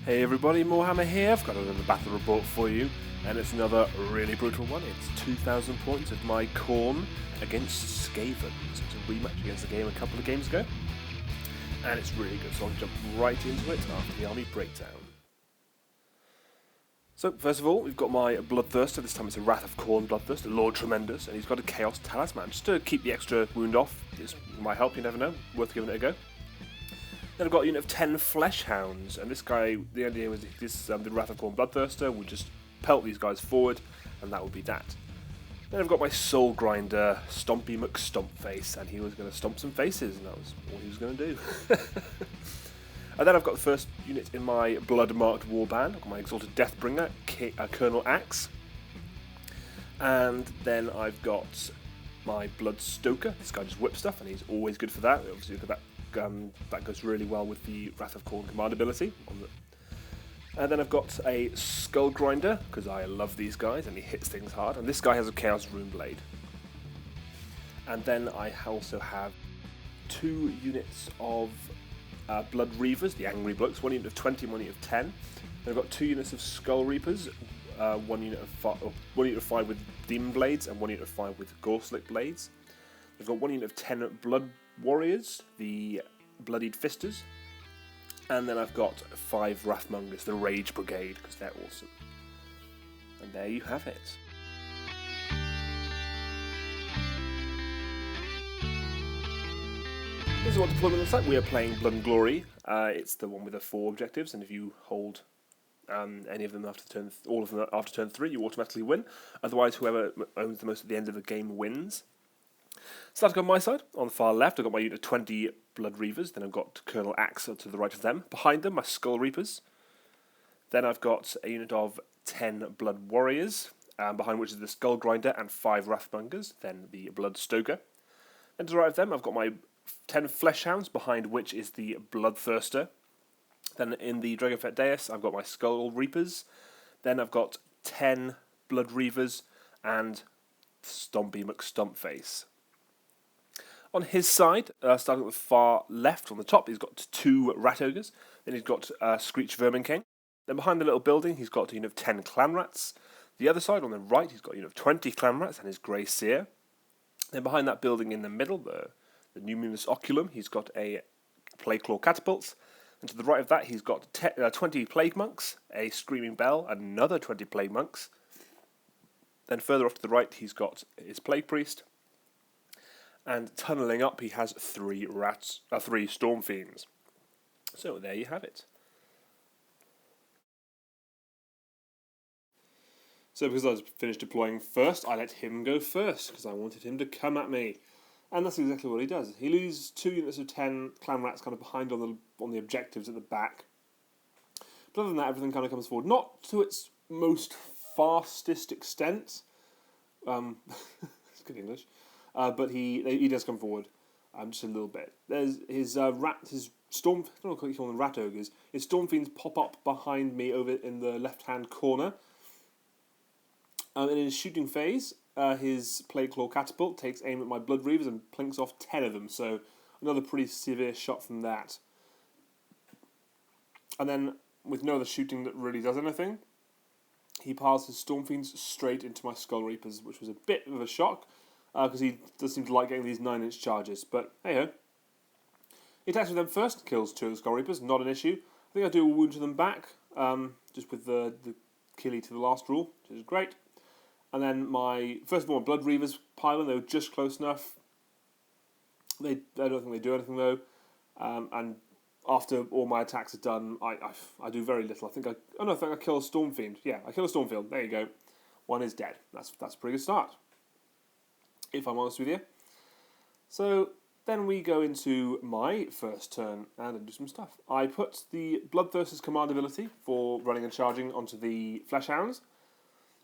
Hey everybody, Moarhammer here. I've got another battle report for you, and it's another really brutal one. It's 2,000 points of my Khorne against Skaven. So it's a rematch against the game a couple of games ago, and it's really good, so I'll jump right into it after the army breakdown. So first of all, we've got my Bloodthirster. This time it's a Wrath of Khorne Bloodthirster, Lord Tremendous, and he's got a Chaos Talisman, just to keep the extra wound off. It might help, you never know, worth giving it a go. Then I've got a unit of 10 Flesh Hounds, and this guy, the idea was the Wrath of Khorne Bloodthirster would just pelt these guys forward, and that would be that. Then I've got my Soul Grinder, Stompy McStompface, and he was going to stomp some faces, and that was all he was going to do. And then I've got the first unit in my Blood-marked Warband. I've got my Exalted Deathbringer, Colonel Axe. And then I've got my Bloodstoker. This guy just whips stuff, and he's always good for that. Obviously, that goes really well with the Wrath of Khorne command ability. And then I've got a Skull Grinder, because I love these guys, and he hits things hard. And this guy has a Chaos Rune Blade. And then I also have 2 units of Blood Reavers, the Angry Blokes, 1 unit of 20, 1 unit of 10. Then I've got 2 units of Skull Reapers, 1 unit of 5 with Demon Blades, and 1 unit of 5 with Goreslick Blades. I've got 1 unit of 10 Blood Warriors, the Bloodied Fisters, and then I've got 5 Wrathmongers, the Rage Brigade, because they're awesome. And there you have it. This is what deployment looks like. We are playing Blood and Glory. It's the one with the 4 objectives, and if you hold any of them all of them after turn 3, you automatically win. Otherwise, whoever owns the most at the end of the game wins. Starting on my side, on the far left, I've got my unit of 20 Blood Reavers. Then I've got Colonel Axe to the right of them. Behind them, my Skull Reapers. Then I've got a unit of 10 Blood Warriors, behind which is the Skull Grinder and 5 Wrathmongers. Then the Bloodstoker. And to the right of them, I've got my 10 Flesh Hounds, behind which is the Bloodthirster. Then in the Dragonfett Dais, I've got my Skull Reapers. Then I've got 10 Blood Reavers and Stompy McStompface. On his side, starting at the far left on the top, he's got 2 Rat Ogres. Then he's got Screech Vermin King. Then behind the little building, he's got a unit of 10 Clan Rats. The other side, on the right, he's got a unit of 20 Clan Rats and his Grey Seer. Then behind that building in the middle, the Numinous Oculum, he's got a Plague Claw Catapults. And to the right of that, he's got 20 Plague Monks, a Screaming Bell, another 20 Plague Monks. Then further off to the right, he's got his Plague Priest. And tunnelling up, he has 3 Storm Fiends. So there you have it. So because I was finished deploying first, I let him go first, because I wanted him to come at me. And that's exactly what he does. He loses 2 units of 10 Clan Rats kind of behind on the objectives at the back. But other than that, everything kind of comes forward. Not to its most fastest extent. It's good English. But he does come forward just a little bit. There's his Storm... I don't know what you call them, Rat Ogres. His Storm Fiends pop up behind me over in the left-hand corner. In his shooting phase, his Plague Claw Catapult takes aim at my Blood Reavers and plinks off 10 of them, so another pretty severe shot from that. And then, with no other shooting that really does anything, he piles his Storm Fiends straight into my Skull Reapers, which was a bit of a shock, because he does seem to like getting these 9-inch charges, but hey-ho. He attacks with them first, kills 2 of the Skull Reapers, not an issue. I think I do a wound to them back, just with the killie to the last rule, which is great. And then first of all, my Blood Reavers pile in. They were just close enough. I don't think they do anything though. And after all my attacks are done, I do very little. I think I kill a Storm Fiend. Yeah, I kill a Storm Fiend. There you go. 1 is dead. That's a pretty good start, if I'm honest with you. So then we go into my first turn and I do some stuff. I put the Bloodthirster's command ability for running and charging onto the Flesh Hounds.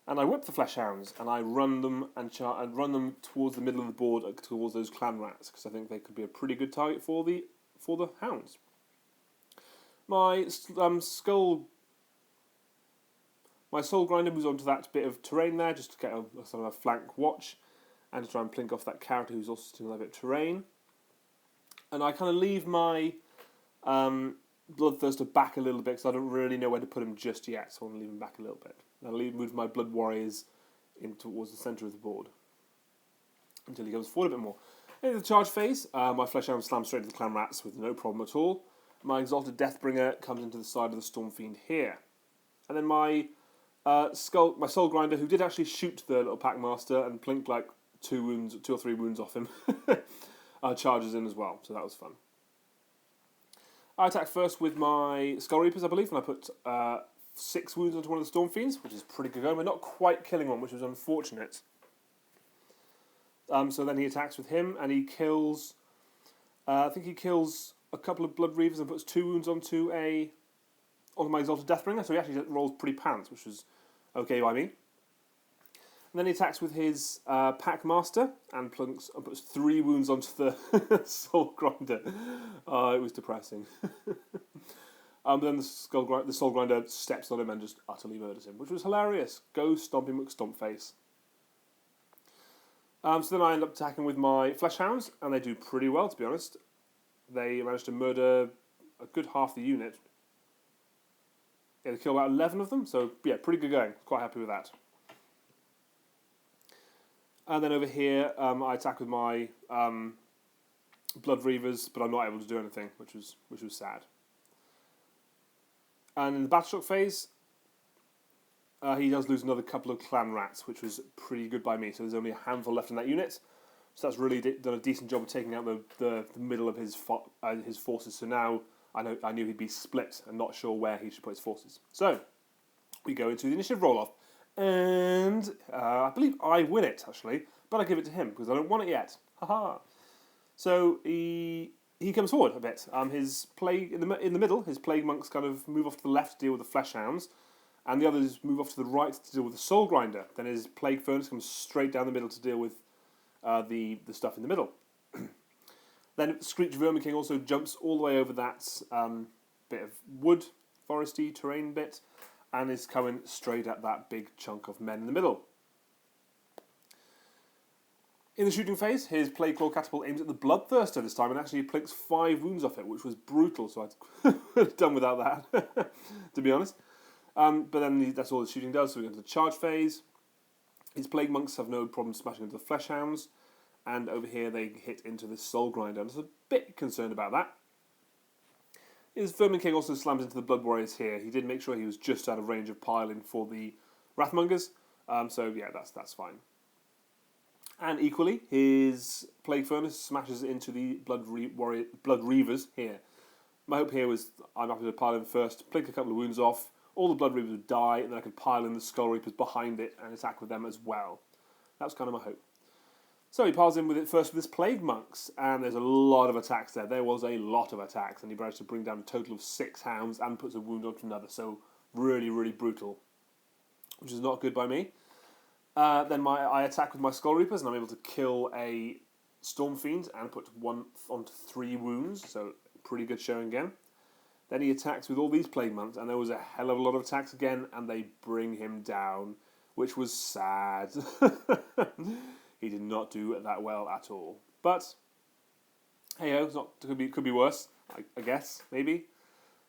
And I whip the Flesh Hounds, and I run them and run them towards the middle of the board, towards those Clan Rats, because I think they could be a pretty good target for the Hounds. My Skull My Soul Grinder moves on to that bit of terrain there, just to get a sort of a flank watch, and to try and plink off that character who's also still in that bit of terrain. And I kind of leave my Bloodthirster back a little bit, because I don't really know where to put him just yet, so I want to leave him back a little bit. I'll move my Blood Warriors in towards the centre of the board, until he goes forward a bit more. In the charge phase, my Fleshhound slams straight into the Clan Rats with no problem at all. My Exalted Deathbringer comes into the side of the Stormfiend here. And then my Soul Grinder, who did actually shoot the little Packmaster and plinked like 2 or 3 wounds off him, charges in as well, so that was fun. I attack first with my Skull Reapers, I believe, and I put 6 wounds onto one of the Stormfiends, which is pretty good going. We're not quite killing one, which was unfortunate. So then he attacks with him, and he kills... I think he kills a couple of Blood Reavers and puts 2 wounds onto my Exalted Deathbringer, so he actually rolls pretty pants, which was okay by me. And then he attacks with his Packmaster and puts 3 wounds onto the Soul Grinder. It was depressing. But then the Soul Grinder steps on him and just utterly murders him, which was hilarious. Go Stompy McStompface. So then I end up attacking with my Fleshhounds, and they do pretty well, to be honest. They managed to murder a good half the unit. Yeah, they kill about 11 of them, so yeah, pretty good going. Quite happy with that. And then over here, I attack with my Blood Reavers, but I'm not able to do anything, which was sad. And in the Battleshock phase, he does lose another couple of Clan Rats, which was pretty good by me. So there's only a handful left in that unit. So that's really done a decent job of taking out the middle of his forces. So now I knew he'd be split and not sure where he should put his forces. So we go into the initiative roll-off. And I believe I win it, actually. But I give it to him, because I don't want it yet. Haha. So he comes forward a bit. His plague in the middle, his Plague Monks kind of move off to the left to deal with the Fleshhounds. And the others move off to the right to deal with the Soul Grinder. Then his Plague Furnace comes straight down the middle to deal with the stuff in the middle. Then Screech Vermin King also jumps all the way over that bit of wood, foresty terrain bit, and is coming straight at that big chunk of men in the middle. In the shooting phase, his Plague Claw Catapult aims at the Bloodthirster this time and actually plinks 5 wounds off it, which was brutal, so I'd done without that, to be honest. But then that's all the shooting does, so we go into the charge phase. His Plague Monks have no problem smashing into the Fleshhounds, and over here they hit into the Soul Grinder. I was a bit concerned about that. His Vermin King also slams into the Blood Warriors here. He did make sure he was just out of range of piling for the Wrathmongers, so yeah, that's fine. And equally, his Plague Furnace smashes into the Blood Reavers here. My hope here was I'm happy to pile in first, plink a couple of wounds off, all the Blood Reavers would die, and then I could pile in the Skull Reapers behind it and attack with them as well. That was kind of my hope. So he piles in with it first with his Plague Monks, and there's a lot of attacks there. There was a lot of attacks, and he managed to bring down a total of 6 hounds and puts a wound onto another, so really, really brutal, which is not good by me. Then I attack with my Skull Reapers, and I'm able to kill a Stormfiend and put 1 onto 3 wounds, so pretty good showing again. Then he attacks with all these Plague Monks, and there was a hell of a lot of attacks again, and they bring him down, which was sad. He did not do that well at all. But, hey-ho, could be worse, I guess, maybe.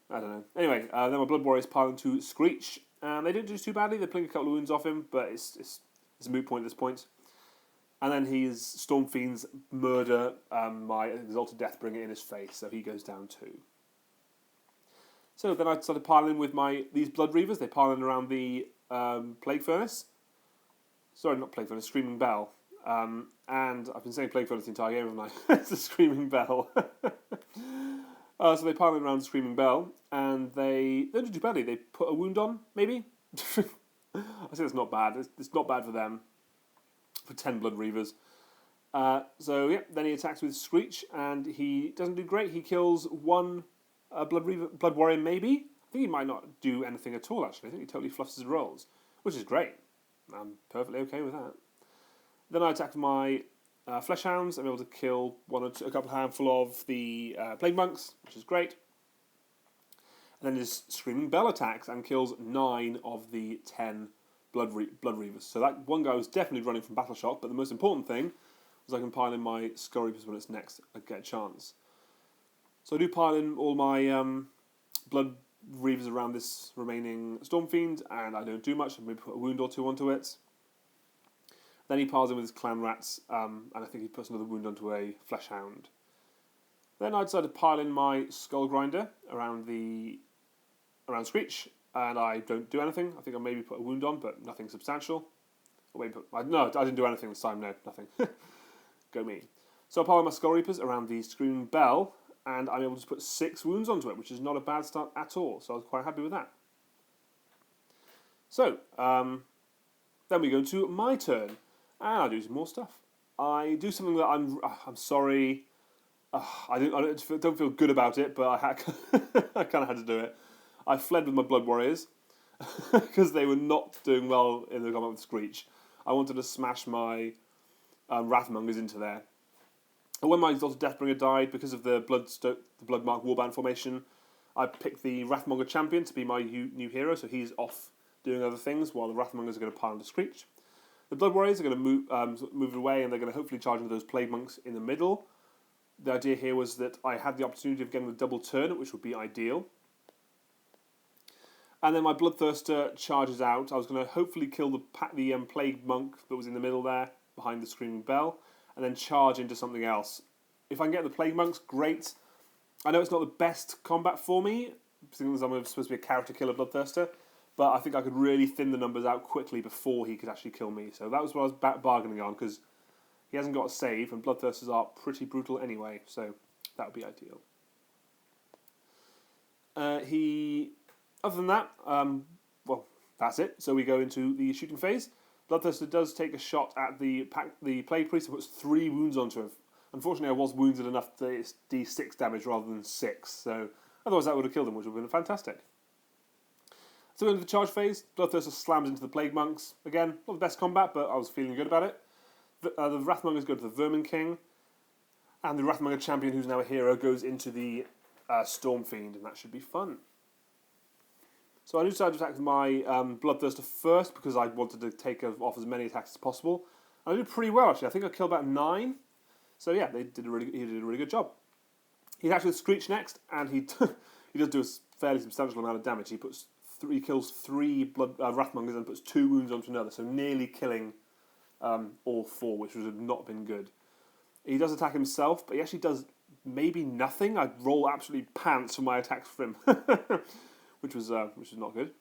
I don't know. Anyway, then my Blood Warriors pile into Screech, and they didn't do too badly. They plink a couple of wounds off him, but it's a moot point at this point. And then his Stormfiends murder my Exalted Deathbringer in his face, so he goes down too. So then I started piling with these Blood Reavers. They pile in around the Plague Furnace. Sorry, not Plague Furnace, Screaming Bell. And I've been saying Plague Furnace the entire game, haven't I? It's a Screaming Bell. So they pile in around the Screaming Bell, and they don't do too badly. They put a wound on, maybe? I say it's not bad. It's not bad for them, for 10 Blood Reavers. So, yeah, then he attacks with Screech, and he doesn't do great. He kills 1 Blood Warrior, maybe? I think he might not do anything at all, actually. I think he totally fluffs his rolls, which is great. I'm perfectly okay with that. Then I attack with my Fleshhounds. I'm able to kill a couple handful of the Plague Monks, which is great. And then his Screaming Bell attacks and kills 9 of the 10 Blood Reavers. So that one guy was definitely running from Battle Shock, but the most important thing was I can pile in my Skull Reapers when it's next I get a chance. So I do pile in all my Blood Reavers around this remaining Storm Fiend, and I don't do much. I maybe put a wound or 2 onto it. Then he piles in with his Clan Rats, and I think he puts another wound onto a Flesh Hound. Then I decided to pile in my Skull Grinder around Screech, and I don't do anything. I think I maybe put a wound on, but nothing substantial. Or maybe no, I didn't do anything this time. No, nothing. Go me. So I pile in my Skull Reapers around the Screaming Bell, and I'm able to put 6 wounds onto it, which is not a bad start at all. So I was quite happy with that. So then we go to my turn, and I do some more stuff. I do something that I'm sorry. I don't feel good about it, but I kind of had to do it. I fled with my Blood Warriors because they were not doing well in the combat with Screech. I wanted to smash my Wrathmongers into there. And when my Exalted Deathbringer died, because of the Bloodmark Warband formation, I picked the Wrathmonger Champion to be my new hero, so he's off doing other things while the Wrathmongers are going to pile into Screech. The Blood Warriors are going to move away, and they're going to hopefully charge into those Plague Monks in the middle. The idea here was that I had the opportunity of getting the double turn, which would be ideal. And then my Bloodthirster charges out. I was going to hopefully kill the Plague Monk that was in the middle there, behind the Screaming Bell, and then charge into something else. If I can get the Plague Monks, great. I know it's not the best combat for me, because I'm supposed to be a character killer Bloodthirster, but I think I could really thin the numbers out quickly before he could actually kill me. So that was what I was bargaining on, because he hasn't got a save, and Bloodthirsters are pretty brutal anyway, so that would be ideal. Other than that, well, that's it. So we go into the shooting phase. Bloodthirster does take a shot at the Plague Priest and puts 3 wounds onto him. Unfortunately, I was wounded enough that it's D6 damage rather than 6, so otherwise that would have killed him, which would have been fantastic. So into the charge phase, Bloodthirster slams into the Plague Monks. Again, not the best combat, but I was feeling good about it. The Wrathmongers go to the Vermin King, and the Wrathmonger Champion, who's now a hero, goes into the Storm Fiend, and that should be fun. So I decided to attack with my Bloodthirster first, because I wanted to take off as many attacks as possible. And I did pretty well, actually. I think I killed about 9. So yeah, he did a really good job. He attacks with Screech next, and he does do a fairly substantial amount of damage. He kills 3 Wrathmongers and puts 2 wounds onto another, so nearly killing all 4, which would have not been good. He does attack himself, but he actually does maybe nothing. I roll absolutely pants for my attacks for him, which was not good.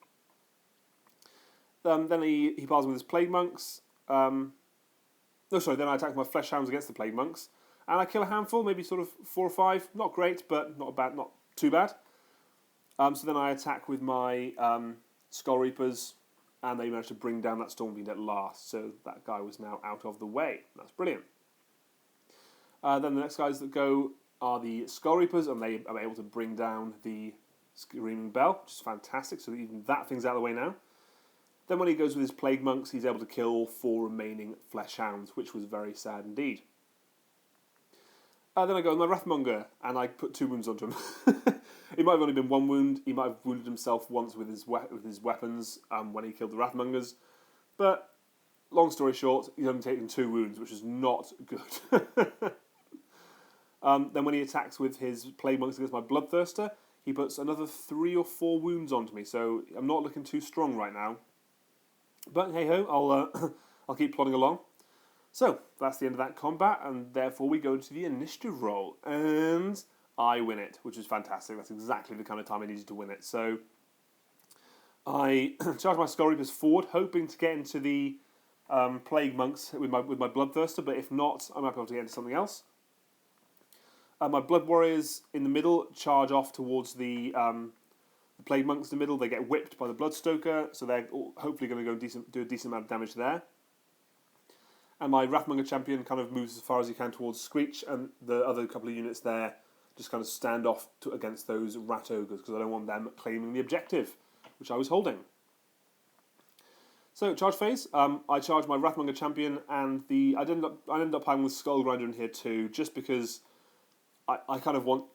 Then he piles with his Plague Monks. Then I attack my Flesh Hounds against the Plague Monks, and I kill a handful, maybe sort of 4 or 5. Not great, but not bad, not too bad. So then I attack with my Skull Reapers, and they managed to bring down that Storm Fiend at last. So that guy was now out of the way. That's brilliant. Then the next guys that go are the Skull Reapers, and they are able to bring down the Screaming Bell, which is fantastic. So even that thing's out of the way now. Then when he goes with his Plague Monks, he's able to kill all 4 remaining Flesh Hounds, which was very sad indeed. Then I go with my Wrathmonger, and I put 2 wounds onto him. It might have only been 1 wound. He might have wounded himself once with his weapons when he killed the Wrathmongers. But, long story short, he's only taken 2 wounds, which is not good. Then when he attacks with his Plague Monks against my Bloodthirster, he puts another 3 or 4 wounds onto me. So I'm not looking too strong right now. But hey-ho, I'll keep plodding along. So, that's the end of that combat, and therefore we go to the initiative roll. And I win it, which is fantastic. That's exactly the kind of time I needed to win it. So, I charge my Skull Reapers forward, hoping to get into the Plague Monks with my Bloodthirster, but if not, I might be able to get into something else. My Blood Warriors in the middle charge off towards the Plague Monks in the middle. They get whipped by the Bloodstoker, so they're hopefully going to go do a decent amount of damage there. And my Wrathmonger Champion kind of moves as far as he can towards Screech, and the other couple of units there just kind of stand off against those Rat Ogres, because I don't want them claiming the objective, which I was holding. So, charge phase. I charge my Wrathmonger Champion, and I ended up piling with Skull Grinder in here too, just because I kind of want...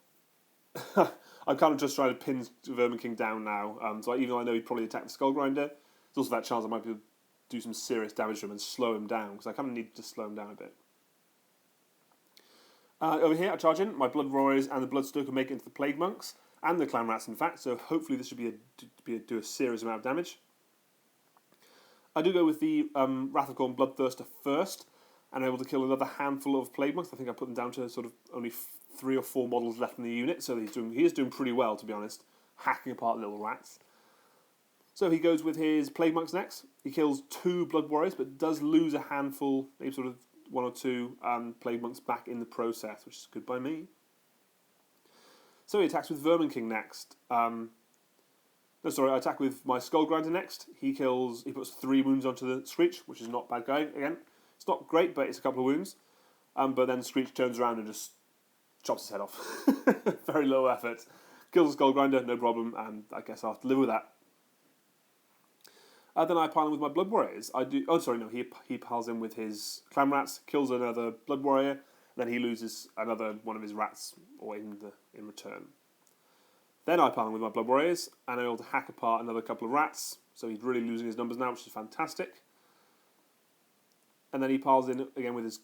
I'm kind of just trying to pin Vermin King down now. So even though I know he'd probably attack the Skull Grinder, there's also that chance I might be able to do some serious damage to him and slow him down, because I kind of need to slow him down a bit. Over here, I charge in. My Blood Warriors and the Bloodstoker make it into the Plague Monks, and the Clan Rats, in fact, so hopefully this should do a serious amount of damage. I do go with the Wrath of Khorne Bloodthirster first, and I'm able to kill another handful of Plague Monks. I think I put them down to sort of only 3 or 4 models left in the unit, so he is doing pretty well, to be honest, hacking apart little rats. So he goes with his Plague Monks next. He kills 2 Blood Warriors, but does lose a handful, maybe sort of 1 or 2 Plague Monks back in the process, which is good by me. So he attacks with Vermin King next. I attack with my Skull Grinder next. He puts 3 wounds onto the Screech, which is not bad going. Again, it's not great, but it's a couple of wounds. But then Screech turns around and just chops his head off. Very low effort. Kills the Skull Grinder, no problem, and I guess I'll have to live with that. Then I pile in with my Blood Warriors. He piles in with his Clan Rats, kills another Blood Warrior, and then he loses another one of his rats in return. Then I pile in with my Blood Warriors, and I'm able to hack apart another couple of rats, so he's really losing his numbers now, which is fantastic. And then he piles in again with his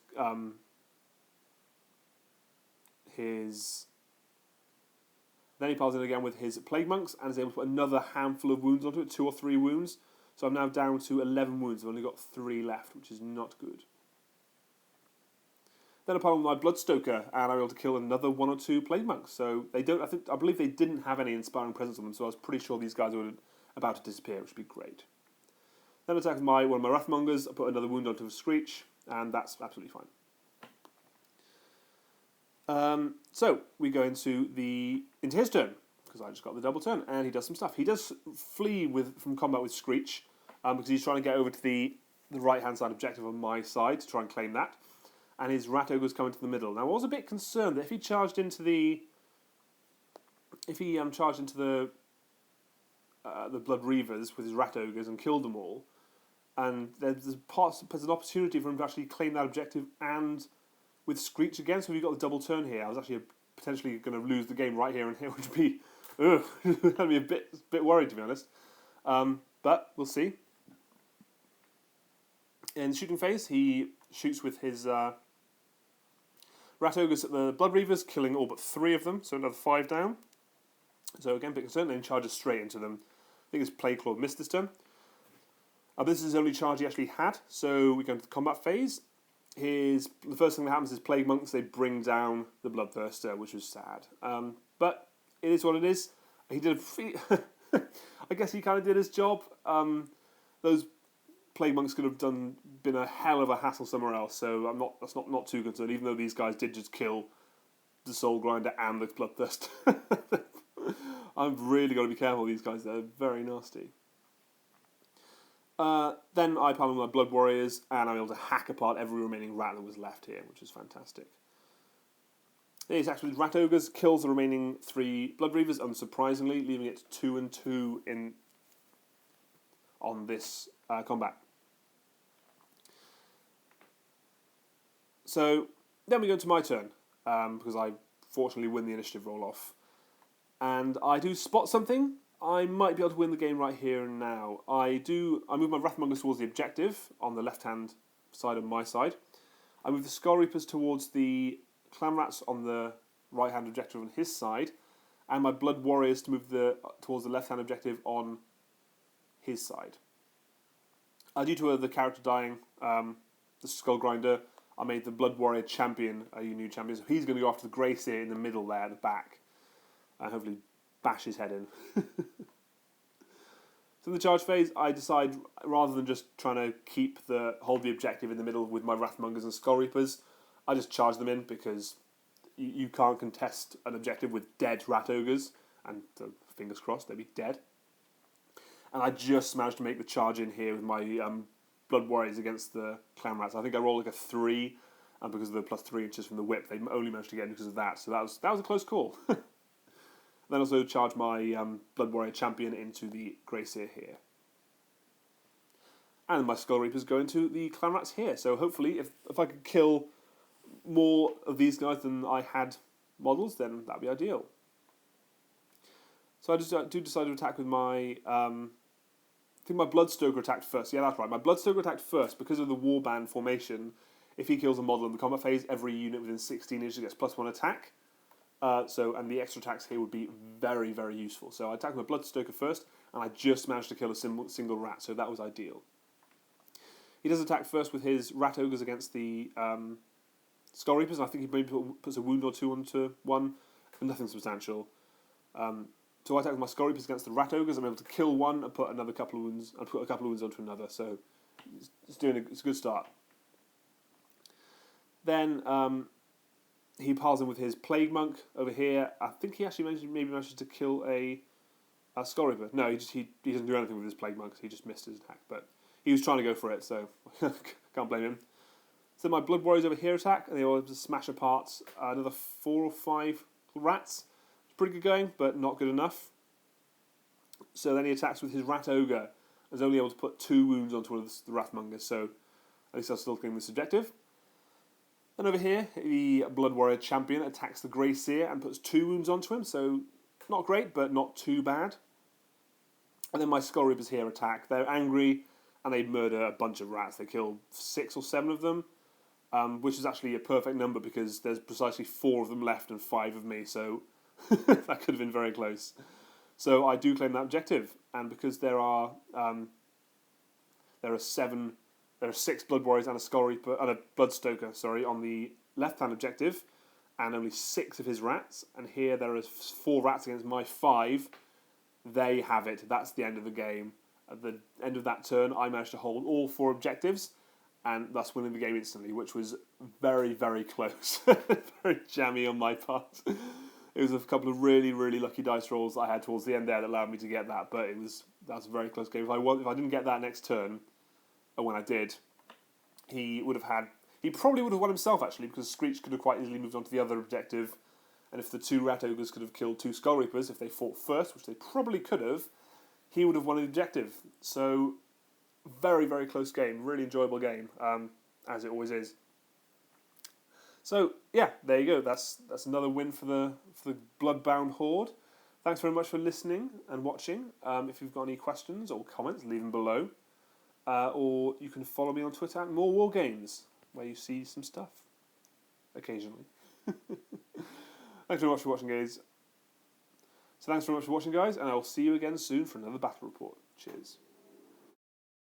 Then he piles in again with his Plague Monks, and is able to put another handful of wounds onto it, 2 or 3 wounds. So I'm now down to 11 wounds. I've only got 3 left, which is not good. Then I pile in my Bloodstoker, and I'm able to kill another 1 or 2 Plague Monks. So I believe they didn't have any Inspiring Presence on them, so I was pretty sure these guys were about to disappear, which would be great. Then I attack with one of my Wrathmongers, I put another wound onto a Screech, and that's absolutely fine. So we go into his turn, because I just got the double turn, and he does some stuff. He does flee from combat with Screech, because he's trying to get over to the right-hand side objective on my side to try and claim that. And his Rat Ogre's coming to the middle. Now, I was a bit concerned that if he charged into the Blood Reavers with his Rat Ogres and killed them all, and there's an opportunity for him to actually claim that objective and with Screech again, so we've got the double turn here. I was actually potentially going to lose the game right here and here, which would be, I'd be a bit worried, to be honest. But we'll see. In the shooting phase, he shoots with his Rat Ogres at the Blood Reavers, killing all but 3 of them, so another 5 down. So again, bit concerned, then charges straight into them. I think his Plague Claw missed this turn. This is the only charge he actually had, so we go into the combat phase. The first thing that happens is Plague Monks, they bring down the Bloodthirster, which is sad. But it is what it is. He did I guess he kind of did his job. Those Plague Monks could have been a hell of a hassle somewhere else, so that's not too concerned, even though these guys did just kill the Soul Grinder and the Bloodthirster. I've really got to be careful with these guys, they're very nasty. Then I pile in my Blood Warriors, and I'm able to hack apart every remaining rat that was left here, which is fantastic. Then he attacks with Rat Ogres, kills the remaining 3 Blood Reavers, unsurprisingly, leaving it 2 and 2 on this combat. So then we go into my turn, because I fortunately win the initiative roll-off. And I do spot something. I might be able to win the game right here and now. I move my Wrathmongers towards the objective on the left-hand side of my side. I move the Skull Reapers towards the Clan Rats on the right-hand objective on his side, and my Blood Warriors to move towards the left-hand objective on his side. Due to the character dying, the Skull Grinder, I made the Blood Warrior champion a new champion, so he's going to go after the Grey Seer in the middle there at the back, and hopefully bash his head in. So in the charge phase, I decide, rather than just trying to hold the objective in the middle with my Wrathmongers and Skull Reapers, I just charge them in, because you can't contest an objective with dead Rat Ogres, and fingers crossed, they'll be dead. And I just managed to make the charge in here with my Blood Warriors against the Clan Rats. I think I rolled like a 3, and because of the plus 3 inches from the whip, they only managed to get in because of that. So that was a close call. Then also charge my Blood Warrior champion into the Grey Seer here. And my Skull Reapers go into the Clan Rats here. So hopefully, if I could kill more of these guys than I had models, then that'd be ideal. So I just do decide to attack with my... I think my Bloodstoker attacked first. Yeah, that's right. My Bloodstoker attacked first because of the Warband formation. If he kills a model in the combat phase, every unit within 16 inches gets +1 attack. And the extra attacks here would be very, very useful. So I attacked my Bloodstoker first, and I just managed to kill a single rat, so that was ideal. He does attack first with his Rat Ogres against the Skull Reapers, and I think he maybe puts a wound or two onto one, but nothing substantial. So I attack with my Skull Reapers against the Rat Ogres. I'm able to kill one and put a couple of wounds onto another. So it's a good start. Then he piles in with his Plague Monk over here. I think he actually managed to kill a Skull Reaper. No, he doesn't do anything with his Plague Monk. He just missed his attack, but he was trying to go for it, so can't blame him. So my Blood Warriors over here attack, and they all smash apart another 4 or 5 rats. Pretty good going, but not good enough. So then he attacks with his Rat Ogre, and is only able to put 2 wounds onto one of the Wrathmongers, so at least I'll still claim this objective. Then over here, the Blood Warrior Champion attacks the Grey Seer and puts 2 wounds onto him, so not great, but not too bad. And then my Skull Reapers here attack. They're angry, and they murder a bunch of rats. They kill 6 or 7 of them, which is actually a perfect number because there's precisely 4 of them left and 5 of me, so that could have been very close. So I do claim that objective, and because there are 6 Blood Warriors and a Skull Reaper and a Bloodstoker, on the left-hand objective, and only 6 of his rats. And here there are 4 rats against my 5. They have it. That's the end of the game. At the end of that turn, I managed to hold all 4 objectives, and thus winning the game instantly, which was very, very close. Very jammy on my part. It was a couple of really, really lucky dice rolls that I had towards the end there that allowed me to get that, but that was a very close game. If I didn't get that next turn, and when I did, he probably would have won himself, actually, because Screech could have quite easily moved on to the other objective, and if the 2 Rat Ogres could have killed 2 Skull Reapers, if they fought first, which they probably could have, he would have won the objective. So, very, very close game. Really enjoyable game, as it always is. So, yeah, there you go. That's another win for the Bloodbound Horde. Thanks very much for listening and watching. If you've got any questions or comments, leave them below. Or you can follow me on Twitter at More War Games, where you see some stuff occasionally. Thanks very much for watching, guys. So thanks very much for watching, guys, and I will see you again soon for another battle report. Cheers.